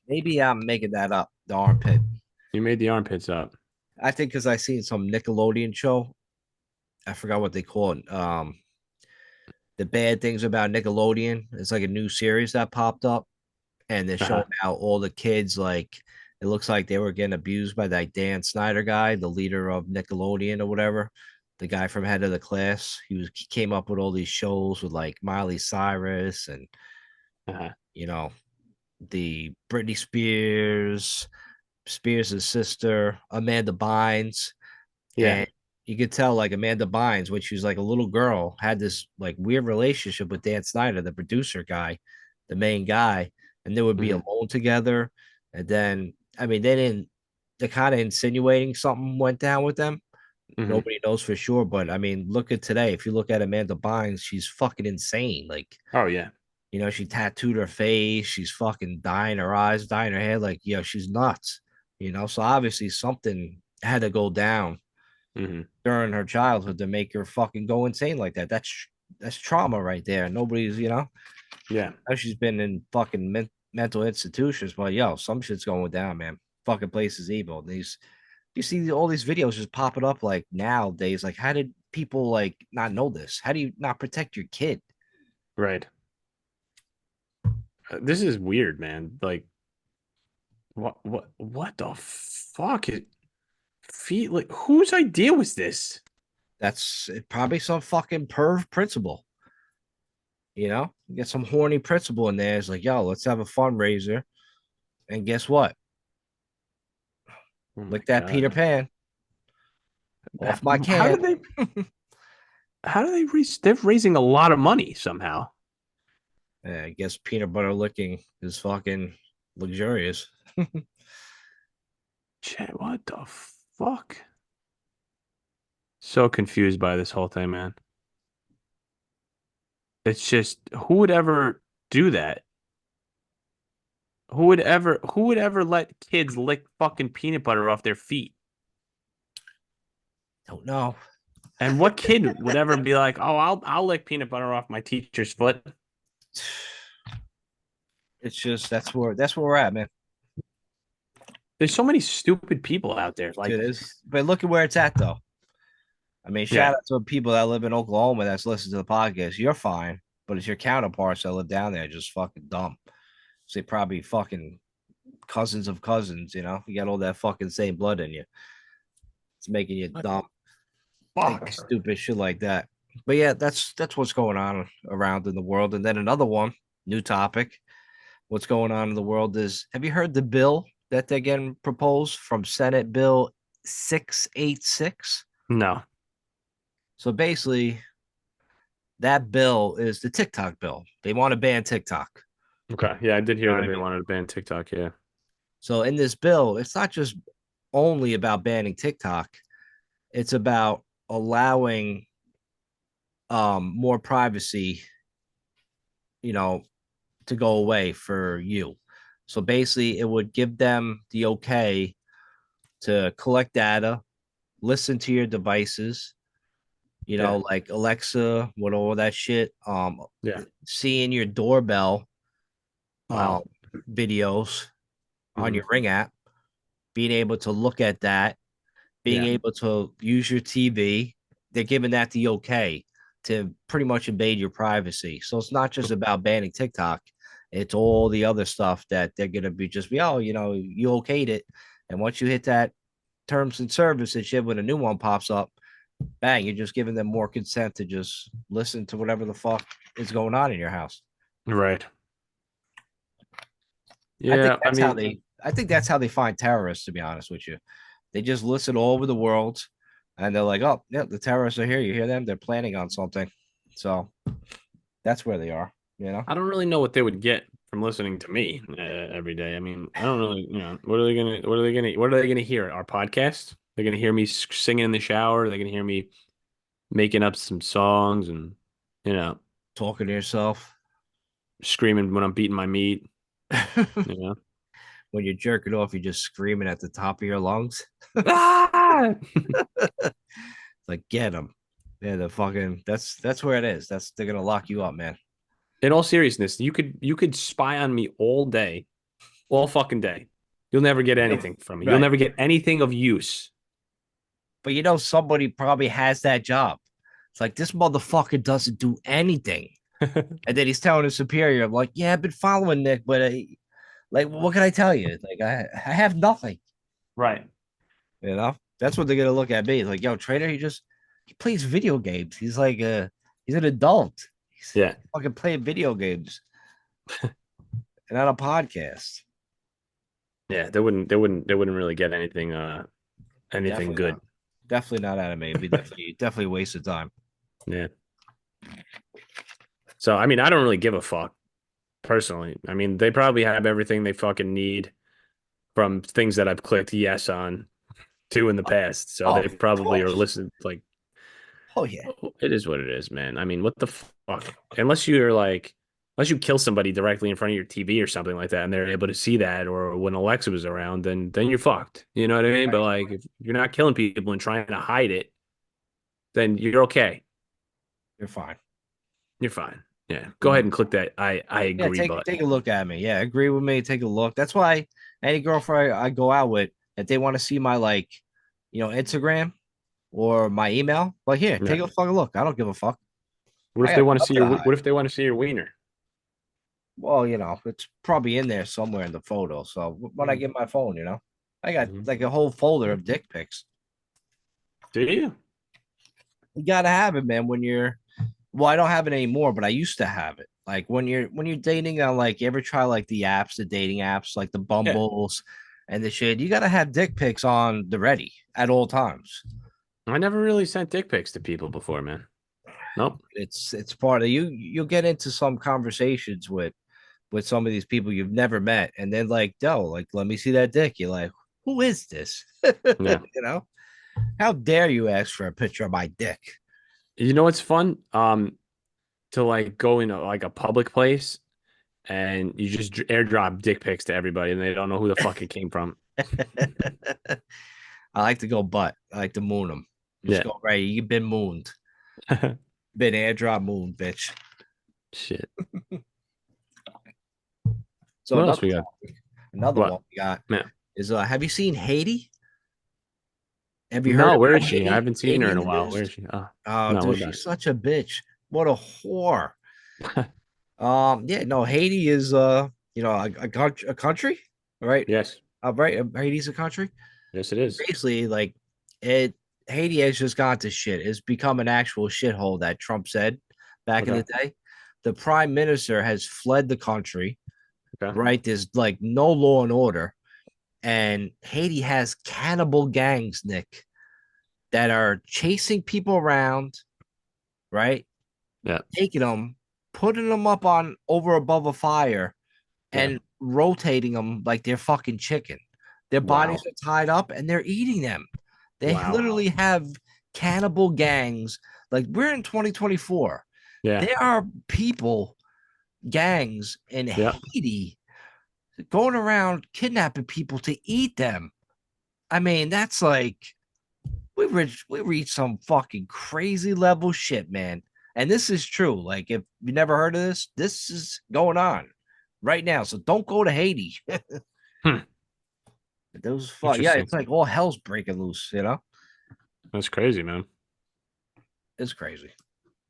Maybe I'm making that up. The armpit. You made the armpits up. I think because I seen some Nickelodeon show. I forgot what they call it. The bad things about Nickelodeon. It's like a new series that popped up, and they're showing Uh-huh. out all the kids. Like it looks like they were getting abused by that Dan Snyder guy, the leader of Nickelodeon or whatever. The guy from Head of the Class. He came up with all these shows with like Miley Cyrus and Uh-huh. you know the Britney Spears' sister, Amanda Bynes, Yeah. and you could tell like Amanda Bynes, when she was like a little girl, had this like weird relationship with Dan Snyder, the producer guy, the main guy, and they would be Hmm. alone together. And then, I mean, they didn't. They're kind of insinuating something went down with them. Hmm. Nobody knows for sure, but I mean, look at today. If you look at Amanda Bynes, she's fucking insane. Like, Oh yeah. she tattooed her face. She's fucking dyeing her eyes, dyeing her hair. Like, she's nuts. So obviously something had to go down Hmm. during her childhood to make her fucking go insane like that. That's trauma right there. Nobody's, Yeah. she's been in fucking mental institutions, but some shit's going down, man. Fucking place is evil. You see all these videos just popping up like nowadays. Like, how did people like not know this? How do you not protect your kid? Right. This is weird, man. Like, what the fuck is feet? Like, whose idea was this? That's probably some fucking perv principal. Get some horny principal in there. It's like, let's have a fundraiser. And guess what? Oh my Lick that Peter God. Pan off my How can. did they? How do they raise? They're raising a lot of money somehow. I guess peanut butter licking is fucking luxurious. What the fuck? So confused by this whole thing, man. It's just who would ever do that? Who would ever let kids lick fucking peanut butter off their feet? Don't know. And what kid would ever be like, "Oh, I'll lick peanut butter off my teacher's foot"? It's just that's where we're at, man. There's so many stupid people out there. Like, It is. But look at where it's at, though. I mean, yeah, shout out to people that live in Oklahoma that's listening to the podcast. You're fine, but it's your counterparts that live down there just fucking dumb. So they probably fucking cousins of cousins, you know? You got all that fucking same blood in you. It's making you dumb. Think fuck. stupid shit like that. But yeah, that's what's going on around in the world. And then another one, new topic. What's going on in the world is, have you heard the bill that they're getting proposed from Senate Bill 686? No. So basically, that bill is the TikTok bill. They want to ban TikTok. Okay. Yeah, I did You hear know that what I they mean? wanted to ban TikTok. Yeah. So in this bill, it's not just only about banning TikTok. It's about allowing more privacy, you know, to go away for you. So basically, it would give them the okay to collect data, listen to your devices, Yeah. like Alexa, with all that shit, Yeah. seeing your doorbell um Wow. videos on Hmm. your Ring app, being able to look at that, being Yeah. able to use your TV. They're giving that the okay to pretty much invade your privacy. So it's not just about banning TikTok. It's all the other stuff that they're gonna be, oh, you okayed it. And once you hit that terms and service and shit, when a new one pops up, bang, you're just giving them more consent to just listen to whatever the fuck is going on in your house. Right. I think Yeah. I that's how mean, they I think that's how they find terrorists, to be honest with you. They just listen all over the world and they're like, oh, yeah, the terrorists are here. You hear them? They're planning on something. So that's where they are, you know? I don't really know what they would get from listening to me every day. I mean, I don't really, what are they gonna hear? Our podcast? They're gonna hear me singing in the shower. They're gonna hear me making up some songs and, you know, Talking to yourself. screaming when I'm beating my meat. You know, When you're jerking off, you're just screaming at the top of your lungs. ah! Like, get them. Yeah, the fucking that's where it is. They're gonna lock you up, man. In all seriousness, you could spy on me all day, all fucking day. You'll never get anything from me. You'll Right. never get anything of use. But somebody probably has that job. It's like this motherfucker doesn't do anything. And then he's telling his superior, I'm like, yeah, I've been following Nick, but like, what can I tell you? Like, I have nothing. Right. That's what they're gonna look at me. It's like, yo, Trader, he plays video games. He's like he's an adult. He's Yeah. fucking playing video games and on a podcast. Yeah. They wouldn't really get anything Definitely good. not. Definitely not anime. It'd be definitely a waste of time. Yeah. So I mean, I don't really give a fuck personally. I mean, they probably have everything they fucking need from things that I've clicked yes on to in the past. So Oh, they of probably are course. listening like, Oh yeah. oh, it is what it is, man. I mean, what the fuck? Unless you kill somebody directly in front of your TV or something like that, and they're able to see that, or when Alexa was around, then you're fucked. You know what I mean? But Right. like, if you're not killing people and trying to hide it, then you're okay. You're fine. You're fine. Yeah. Go ahead Mhm. and click that I Yeah, agree take button. a look at me. Yeah, agree with me. Take a look. That's why any girlfriend I go out with, if they want to see my Instagram or my email, like here, Yeah. take a fucking look. I don't give a fuck. What if I they got want to see nothing to hide. what if they want to see your wiener? Well, it's probably in there somewhere in the photo. So when I Hmm. get my phone, I got Mhm. like a whole folder of dick pics. Do you? You gotta have it, man. Well, I don't have it anymore, but I used to have it. Like when you're dating on, like, you ever try like the dating apps, like the Yeah. Bumbles and the shit, you gotta have dick pics on the ready at all times. I never really sent dick pics to people before, man. Nope. It's part of you. You'll get into some conversations with some of these people you've never met, and then like, yo, like, let me see that dick. You're like, who is this? Yeah. you know? How dare you ask for a picture of my dick? You know what's fun? To like go in like a public place and you just airdrop dick pics to everybody and they don't know who the fuck it came from. I like to go butt. I like to moon them. Just Yeah. go right. You've been mooned. Been airdrop moon, bitch. Shit. So What else we got? another What? one we got Yeah. is have you seen Haiti? Have you heard No, where about is she? I haven't seen her Haiti in in a the while. Where news? is she? Oh, Oh, no, dude, what about she's such a bitch. What a whore. Yeah, no, Haiti is a country, right? Yes. Right, Haiti's a country. Yes, it is. Basically, like it, Haiti has just gone to shit. It's become an actual shithole that Trump said back in Okay. the day. The prime minister has fled the country, Okay. right? There's like no law and order, and Haiti has cannibal gangs, Nick, that are chasing people around, right? Yeah. Taking them, putting them up on over above a fire, Yeah. and rotating them like they're fucking chicken. Their bodies Wow. are tied up and they're eating them. They Wow. literally have cannibal gangs. Like we're in 2024. Yeah. There are people, gangs in Yeah. Haiti going around kidnapping people to eat them. I mean, that's like we reached some fucking crazy level shit, man. And this is true. Like, if you never heard of this, this is going on right now. So don't go to Haiti. Hmm. Those fuck yeah, Interesting. it's like all hell's breaking loose, you know? That's crazy, man. It's crazy.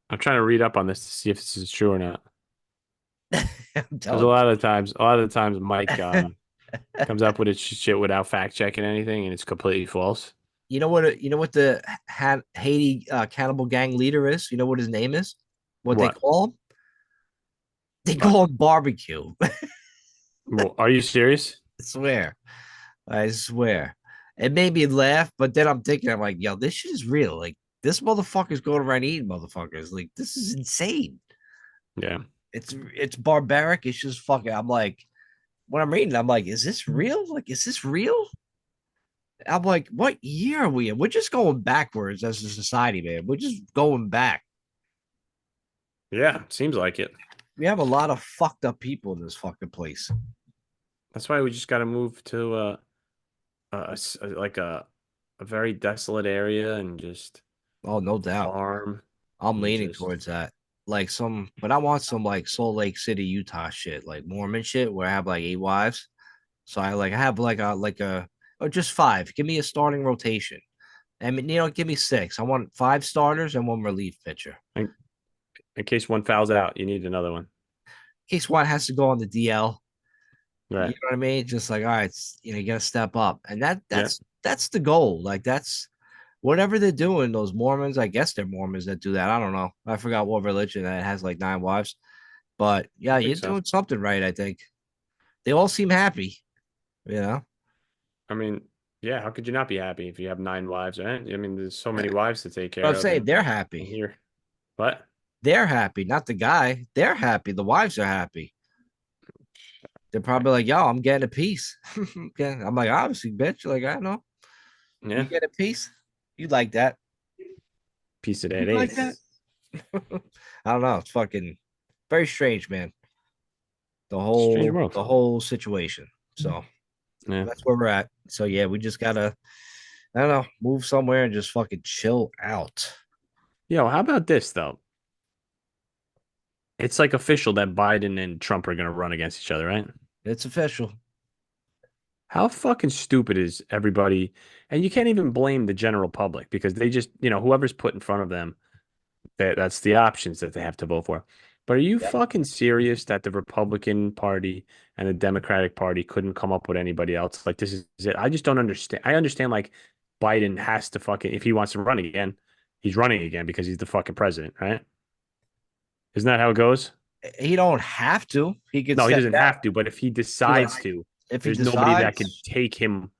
I'm trying to read up on this to see if this is true or not. I'm There's a telling lot of times, Mike you. comes up with his shit without fact checking anything, and it's completely false. You know what the Haiti cannibal gang leader is? You know what his name is? What they What? call him? They What? call him barbecue. I Well, are you serious? swear. I swear. It made me laugh, but then I'm like, yo, this shit is real. Like, this motherfucker's going around eating motherfuckers. Like, this is insane. Yeah. It's barbaric. It's just fucking. I'm like, when I'm reading, I'm like, is this real? Like, is this real? I'm like, what year are we in? We're just going backwards as a society, man. We're just going back. Yeah. Seems like it. We have a lot of fucked up people in this fucking place. That's why we just got to move to like a very desolate area and just Oh, no doubt. farm I'm and leaning just towards that. But I want some like Salt Lake City, Utah shit, like Mormon shit, where I have like 8 wives. So I have like a or just five. Give me a starting rotation. I mean, give me six. I want five starters and one relief pitcher. in case one fouls out, you need another one. In case one has to go on the DL. You Right. know what I mean? Just like, all right, you gotta step up. And that Yeah. that's the goal. Like that's whatever they're doing, those Mormons, I guess they're Mormons that do that. I don't know. I forgot what religion that has like 9 wives. But I yeah, think you're so. doing something right, I think. They all seem happy, you know. I mean, yeah, how could you not be happy if you have 9 wives, right? I mean, there's so many wives to take But I'm care of saying they're happy. here. What? They're happy, not the guy. They're happy. The wives are happy. They're probably like, yo, I'm getting a piece. Okay. I'm like, obviously, bitch. Like, I know. You Yeah. get a piece. You like that. Piece of You that like that. ace. I don't know. It's fucking very strange, man. The Strange whole world. the whole situation. So Yeah. that's where we're at. So yeah, we just gotta, I don't know, move somewhere and just fucking chill out. Yo, how about this though? It's like official that Biden and Trump are gonna run against each other, right? It's official. How fucking stupid is everybody? And you can't even blame the general public because they just, whoever's put in front of them, that's the options that they have to vote for. But are you Yep. fucking serious that the Republican Party and the Democratic Party couldn't come up with anybody else? Like, this is it. I just don't understand. I understand, like, Biden has to fucking, if he wants to run again, he's running again because he's the fucking president, right? Isn't that how it goes? He don't have to. He could No, he step doesn't down. have to, but if he He like decides to, if he there's nobody that could decides. take him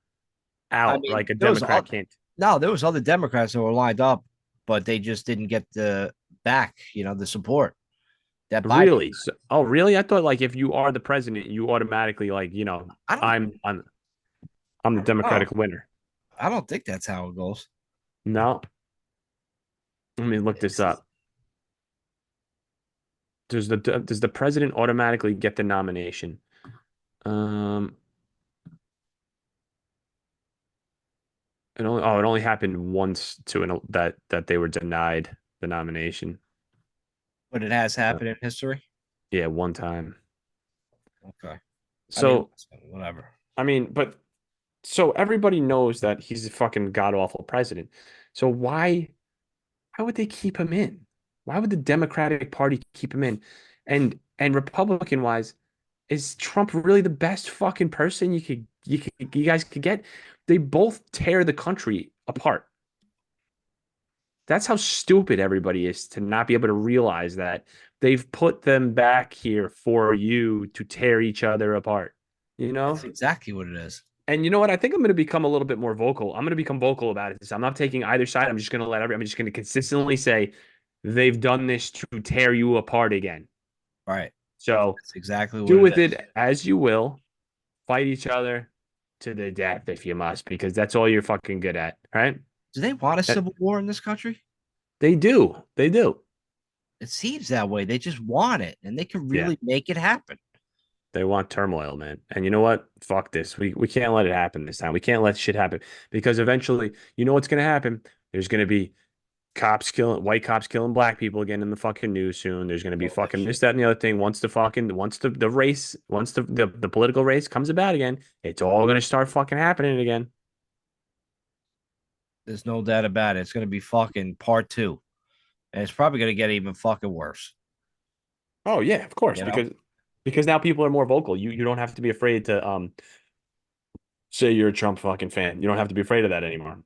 I out. mean, Like a Democrat can't. there was other Democrats that were lined up, but they just didn't get the back, the support that Biden. Really? Oh, really? I thought like if you are the president, you automatically like, I don't I'm the know. Democratic winner. I don't think that's how it goes. No, let me look this up. Does the president automatically get the nomination? Um, it only happened once that they were denied the nomination. But it has Uh, happened in history. yeah, one time. Okay. I mean, So, whatever. I mean, but so everybody knows that he's a fucking god awful president. So why would they keep him in? Why would the Democratic Party keep him in? And Republican wise, is Trump really the best fucking person you guys could get? They both tear the country apart. That's how stupid everybody is to not be able to realize that they've put them back here for you to tear each other apart. You That's know? exactly what it is. And you know what? I think I'm going to become a little bit more vocal. I'm going to become vocal about it. I'm not taking either side. I'm just going to consistently say they've done this to tear you apart again. Right. So That's exactly what do it with is. it as you will. Fight each other to the death if you must, because that's all you're fucking good at, right? Do they want a Uh, civil war in this country? They do. They do. It seems that way. They just want it, and they can Yeah. really make it happen. They want turmoil, man. And you know what? Fuck this. We can't let it happen this time. We can't let shit happen because eventually, you know what's going to happen? There's going to be white cops killing black people again in the fucking news soon. There's going to be All that fucking this, shit. that, and the other thing. Once the race, once the political race comes about again, it's all going to start fucking happening again. There's no doubt about it. It's going to be fucking part two, and it's probably going to get even fucking worse. Oh yeah, of course, You know, because now people are more vocal. You don't have to be afraid to say you're a Trump fucking fan. You don't have to be afraid of that anymore.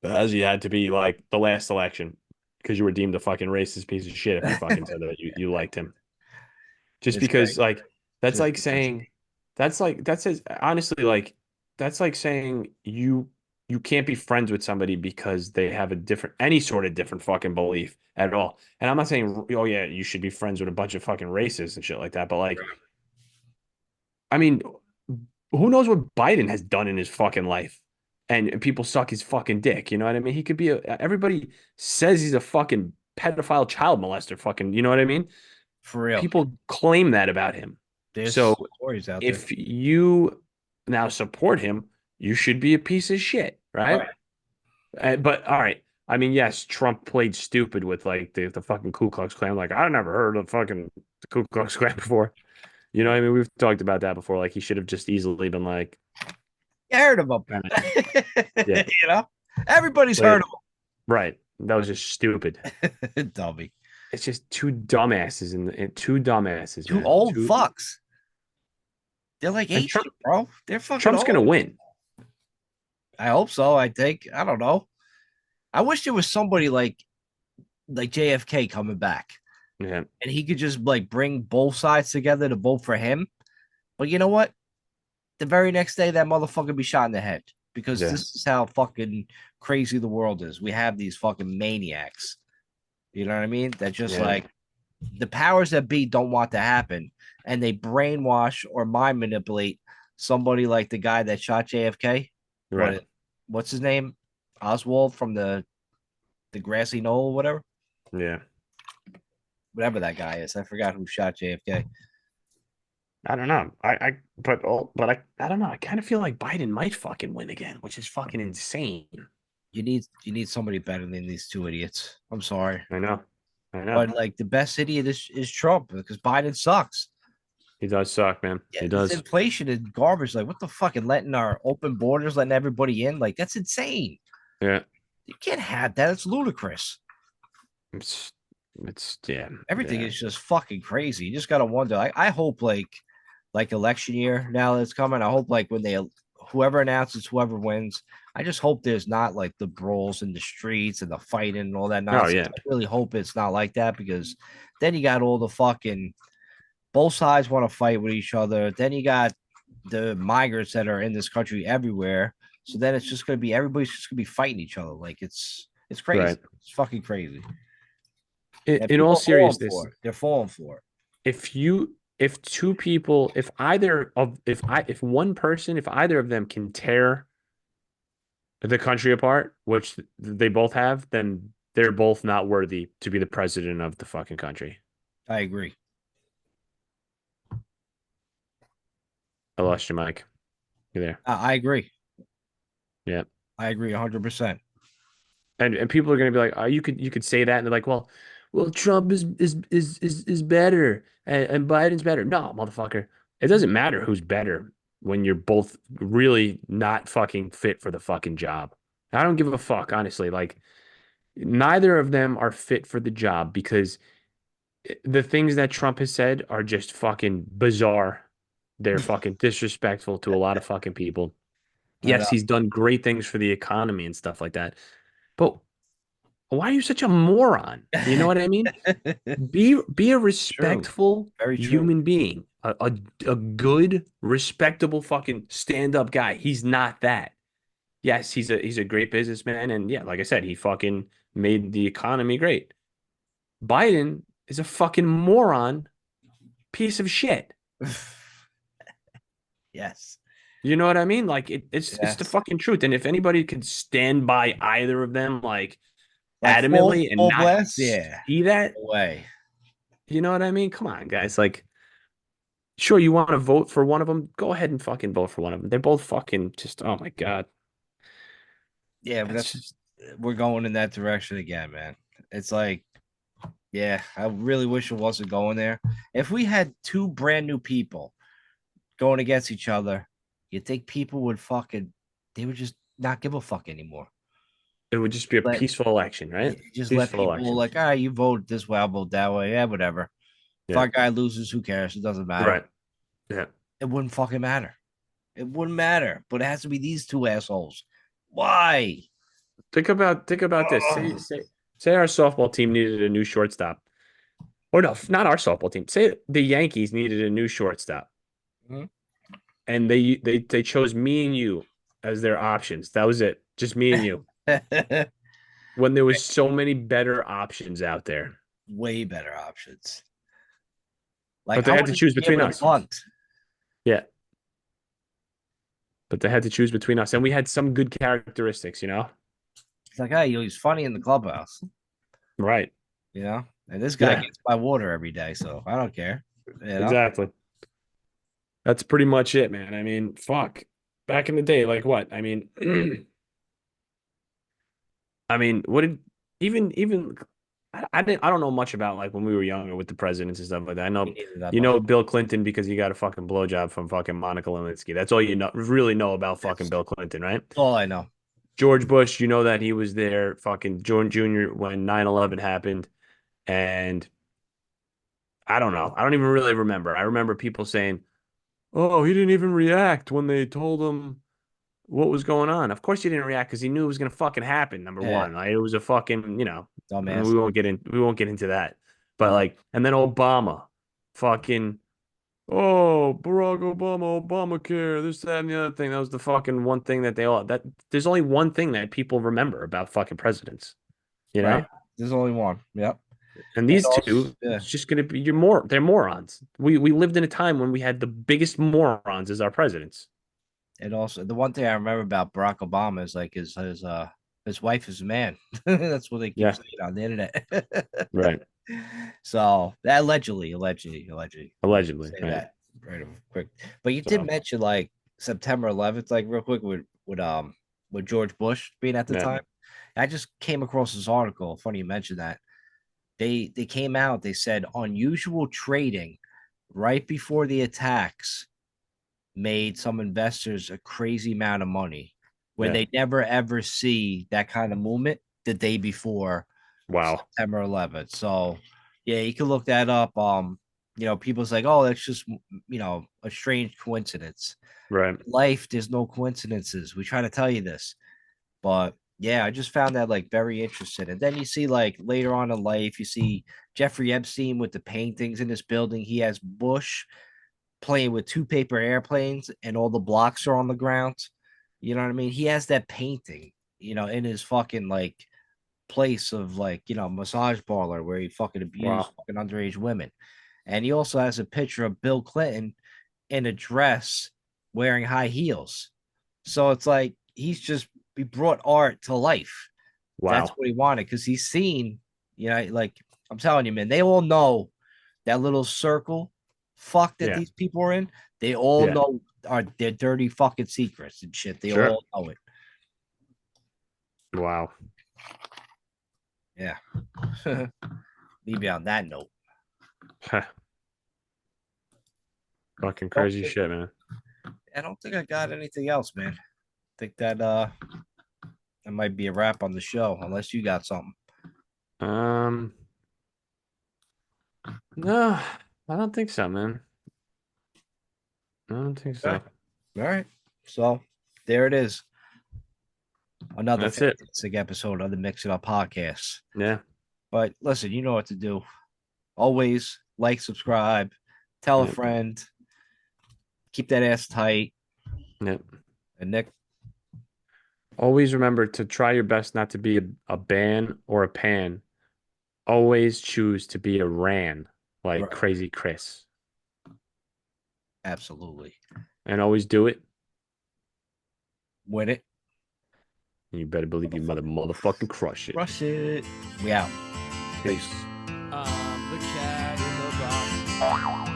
As you had to be like the last election because you were deemed a fucking racist piece of shit if you fucking said that you liked him. Just it's crazy. because like that's Just like because. saying that's as honestly like that's like saying you can't be friends with somebody because they have a different any sort of different fucking belief at all. And I'm not saying oh yeah, you should be friends with a bunch of fucking racists and shit like that, but like I mean, who knows what Biden has done in his fucking life? And people suck his fucking dick. You know what I mean? He could be everybody says he's a fucking pedophile child molester. Fucking, you know what I mean? For real. People claim that about him. So There's stories out there. if you now support him, you should be a piece of shit, right? Right. But all right. I mean, yes, Trump played stupid with like the fucking Ku Klux Klan. Like, I never heard of fucking the Ku Klux Klan before. You know what I mean? We've talked about that before. Like, he should have just easily been like, You heard of them. yeah, You know, everybody's play heard it. Right. That was just stupid. of them. Dummy. It's just two dumbasses and two dumbasses, Two man. old Two fucks. They're like and ancient, bro. They're fucking Trump's gonna old. win. I hope so. I think. I don't know. I wish there was somebody like JFK coming back, Yeah. and he could just like bring both sides together to vote for him. But you know what? The very next day, that motherfucker be shot in the head because Yeah. this is how fucking crazy the world is. We have these fucking maniacs. You know what I mean? That just Yeah. like the powers that be don't want to happen, and they brainwash or mind manipulate somebody like the guy that shot JFK. Right. What's his name? Oswald from the grassy knoll, whatever, Yeah. whatever that guy is. I forgot who shot JFK. I don't know. I don't know. I kind of feel like Biden might fucking win again, which is fucking insane. You need somebody better than these two idiots. I'm sorry, I know. I know. but like the best idiot is Trump because Biden sucks. He does suck, man. Yeah, He this does. inflation is garbage. Like, what the fuck? And letting our open borders, letting everybody in, like that's insane. Yeah. You can't have that. It's ludicrous. It's yeah. Everything Yeah. is just fucking crazy. You just gotta wonder. I hope like election year now that's coming. I hope like when they whoever announces whoever wins. I just hope there's not like the brawls in the streets and the fighting and all that Oh nonsense. yeah. I really hope it's not like that because then you got all the fucking both sides want to fight with each other. Then you got the migrants that are in this country everywhere. So then it's just gonna be everybody's just gonna be fighting each other. Like it's crazy. Right. It's fucking crazy. And In all people are falling seriousness, for it. They're falling for it. if two people, if either of if one person, if either of them can tear the country apart, which they both have, then they're both not worthy to be the president of the fucking country. I agree. I lost you, Mike. You there? I agree. Yeah. I agree 100%. And people are gonna be like, oh, you could say that, and they're like, well, Trump is better, and Biden's better. No, motherfucker, it doesn't matter who's better when you're both really not fucking fit for the fucking job. I don't give a fuck, honestly. Like, neither of them are fit for the job because the things that Trump has said are just fucking bizarre. They're fucking disrespectful to a lot of fucking people. I Yes, he's done great things for the economy and stuff like that. But why are you such a moron? You know what I mean? know. Be a True. respectful Very true. human being. A good, respectable fucking stand-up guy. He's not that. Yes, he's a great businessman, and yeah, like I said, he fucking made the economy great. Biden is a fucking moron, piece of shit. Yes. You know what I mean? Like it's the Yes. fucking truth. And if anybody could stand by either of them, like Like adamantly and full not blast? Yeah. see that, No way. you know what I mean? Come on, guys. Like, sure, you want to vote for one of them? Go ahead and fucking vote for one of them. They're both fucking just, oh my God. Yeah, but That's that's just, we're going in that direction again, man. It's like, yeah, I really wish it wasn't going there. If we had two brand new people going against each other, you think people would fucking they would just not give a fuck anymore. it would just be a Let peaceful election, right? just let Peaceful people election. like, all right, you vote this way, I'll vote that way. Yeah, whatever. If Yeah. our guy loses, who cares? It doesn't matter. Right. Yeah. It wouldn't fucking matter. It wouldn't matter. But it has to be these two assholes. Why? Think about this. Ugh. Say our softball team needed a new shortstop. Or no, not our softball team. Say the Yankees needed a new shortstop. Mhm. And they chose me and you as their options. That was it. Just me and you. When there was so many better options out there. Way better options. Like But they I had to wouldn't choose be between able to us. bunt. Yeah. But they had to choose between us. And we had some good characteristics, you know? It's like, hey, he's funny in the clubhouse, Right. you know. And this guy Yeah, gets my water every day, so I don't care. You know, exactly. That's pretty much it, man. I mean, fuck. Back in the day, like what? I mean, what did even I don't know much about like when we were younger with the presidents and stuff like that. I he know needed that you much. know Bill Clinton because he got a fucking blowjob from fucking Monica Lewinsky. That's all you know really know about fucking That's Bill Clinton, right? all I know. George Bush, you know that he was there fucking George Jr. when 9/11 happened. And I don't know. I don't even really remember. I remember people saying, "Oh, he didn't even react when they told him what was going on." Of course he didn't react because he knew it was gonna fucking happen. Number Yeah, one, like, it was a fucking, dumbass. we won't get into that. But No. like, and then Obama, fucking, oh, Barack Obama, Obamacare, this, that, and the other thing. That was the fucking one thing that there's only one thing that people remember about fucking presidents, you Right. know? There's only one. Yep. And And these also, two, yeah. it's just gonna be they're morons. We lived in a time when we had the biggest morons as our presidents. And also, the one thing I remember about Barack Obama is like his wife is a man. That's what they keep Yeah, saying on the internet. right. So that allegedly, Allegedly, say right. that right quick. But you did So mention like September 11th, like real quick with George Bush being at the yeah, time. I just came across this article. Funny you mentioned that. They came out, they said unusual trading right before the attacks made some investors a crazy amount of money when yeah. they never ever see that kind of movement the day before Wow. September 11th. So, yeah, you can look that up. People's like, oh, that's just a strange coincidence. Right. Life, there's no coincidences. We try to tell you this, but yeah, I just found that like very interesting. And then you see like later on in life, you see Jeffrey Epstein with the paintings in this building. He has Bush playing with two paper airplanes and all the blocks are on the ground. You know what I mean? He has that painting, in his fucking like place of like, massage parlor where he fucking abused Wow. fucking underage women. And he also has a picture of Bill Clinton in a dress wearing high heels. So it's like he's just we brought art to life. That's Wow. what he wanted because he's seen, like I'm telling you, man, they all know that little circle fuck that Yeah. these people are in. They all Yeah. know their dirty fucking secrets and shit. They Sure. all know it. Wow. Yeah. Leave you on that note. Fucking crazy shit, man. I don't think I got anything else, man. I think that might be a wrap on the show, unless you got something. No, I don't think so, man. I don't think so. Okay. All right. So there it is. Another That's it. fantastic episode of the Mix It Up podcast. Yeah. But listen, you know what to do. Always like, subscribe, tell a Yep. friend, keep that ass tight. Yep. And Nick, Always remember to try your best not to be a ban or a pan. Always choose to be a ran, like Right. Crazy Chris. absolutely. And always do it. Win it. And you better believe you motherfucking crush it. Rush it. We out. Peace. The cat in the box.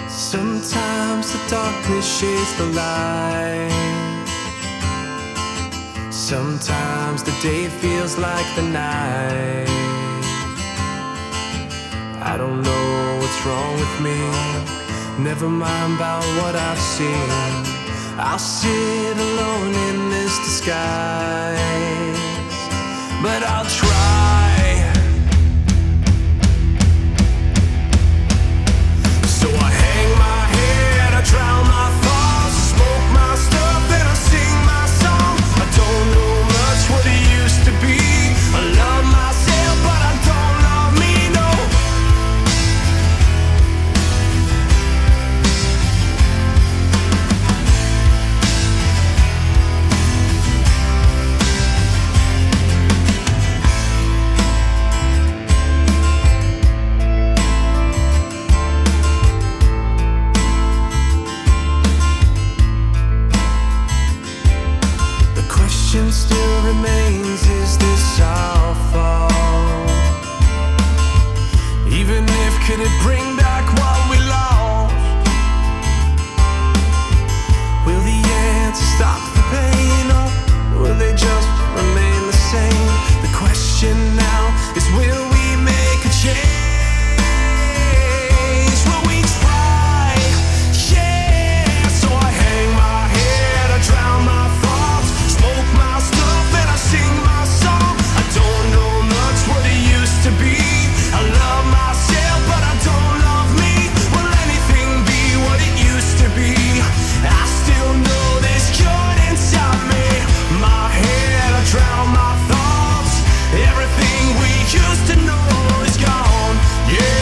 Sometimes the darkness shades the light. Sometimes the day feels like the night. I don't know what's wrong with me. Never mind about what I've seen. I'll sit alone in this disguise, but I'll try. So I hang my head, I drown my thoughts, smoke my stuff, then I sing my song. I don't know much what it used to be. I love myself, but I don't love me, no. The question still remains, is this our fault? Even if, could it bring back what we lost? Will the answer stop the pain, or will they just remain the same? The question now is, will we make a change? Will we try? Yeah, so I hang my head, I drown my thoughts, smoke my stuff, and I sing my song. I don't know much what it used to be. I love myself, but I don't love me. Will anything be what it used to be? I still know there's good inside me. My head, I drown my thoughts. Everything we used to know is gone. Yeah.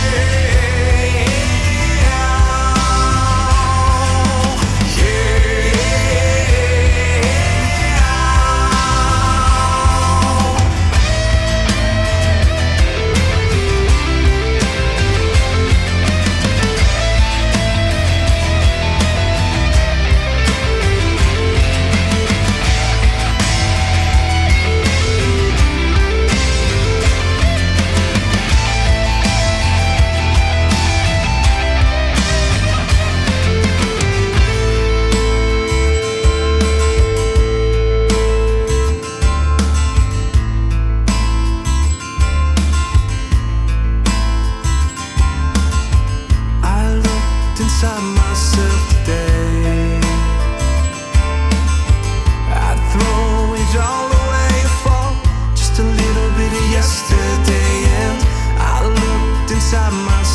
I looked inside myself today. I'd throw it all away for just a little bit of yesterday. And I looked inside myself